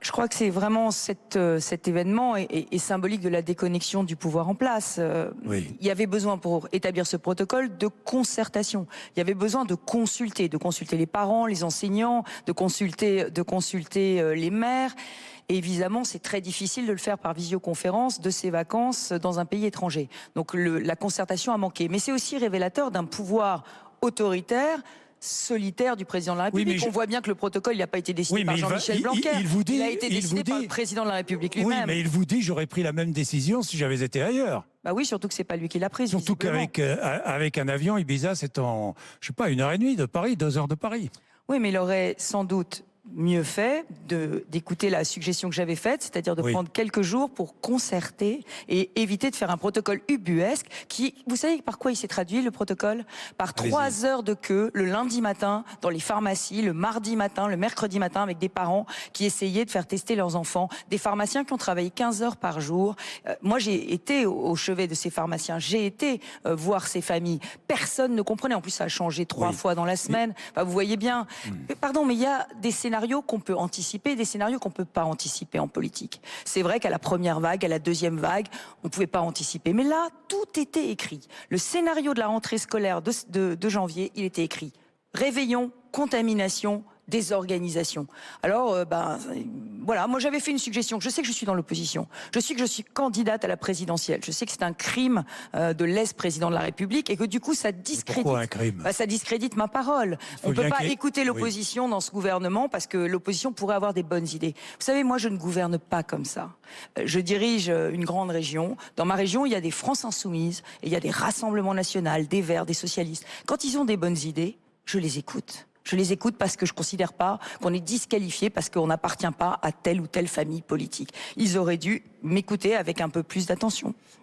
Je crois que c'est vraiment cet événement est symbolique de la déconnexion du pouvoir en place. Oui. Il y avait besoin, pour établir ce protocole, de concertation. Il y avait besoin de consulter les parents, les enseignants, de consulter les maires. Et évidemment, c'est très difficile de le faire par visioconférence de ses vacances dans un pays étranger. Donc la concertation a manqué. Mais c'est aussi révélateur d'un pouvoir autoritaire, solitaire du président de la République. Oui, On voit bien que le protocole n'a pas été décidé par Jean-Michel Blanquer. Il a été décidé par le président de la République lui-même. Oui, mais il vous dit, j'aurais pris la même décision si j'avais été ailleurs. Bah oui, surtout que c'est pas lui qui l'a prise. Surtout qu'avec avec un avion, Ibiza, c'est en, je sais pas, 1h30 de Paris, 2 heures de Paris. Oui, mais il aurait sans doute mieux fait d'écouter la suggestion que j'avais faite, c'est-à-dire de prendre quelques jours pour concerter et éviter de faire un protocole ubuesque qui, vous savez par quoi il s'est traduit, le protocole? Par 3 heures de queue le lundi matin dans les pharmacies, le mardi matin, le mercredi matin, avec des parents qui essayaient de faire tester leurs enfants, des pharmaciens qui ont travaillé 15 heures par jour. Moi, j'ai été au chevet de ces pharmaciens, j'ai été voir ces familles. Personne ne comprenait. En plus, ça a changé 3 fois dans la semaine. Enfin, vous voyez bien. Pardon, mais il y a des scénarios qu'on peut anticiper, des scénarios qu'on peut pas anticiper en politique. C'est vrai qu'à la première vague, à la deuxième vague, on pouvait pas anticiper. Mais là, tout était écrit. Le scénario de la rentrée scolaire de janvier, il était écrit. Réveillon, contamination, désorganisation. Alors, voilà, moi j'avais fait une suggestion. Je sais que je suis dans l'opposition. Je sais que je suis candidate à la présidentielle. Je sais que c'est un crime de l'ex-président de la République et que du coup ça discrédite. Pourquoi un crime? Ça discrédite ma parole. On ne peut pas écouter l'opposition dans ce gouvernement parce que l'opposition pourrait avoir des bonnes idées. Vous savez, moi je ne gouverne pas comme ça. Je dirige une grande région. Dans ma région, il y a des France Insoumises et il y a des Rassemblements Nationaux, des Verts, des socialistes. Quand ils ont des bonnes idées, je les écoute. Je les écoute parce que je considère pas qu'on est disqualifié parce qu'on n'appartient pas à telle ou telle famille politique. Ils auraient dû m'écouter avec un peu plus d'attention.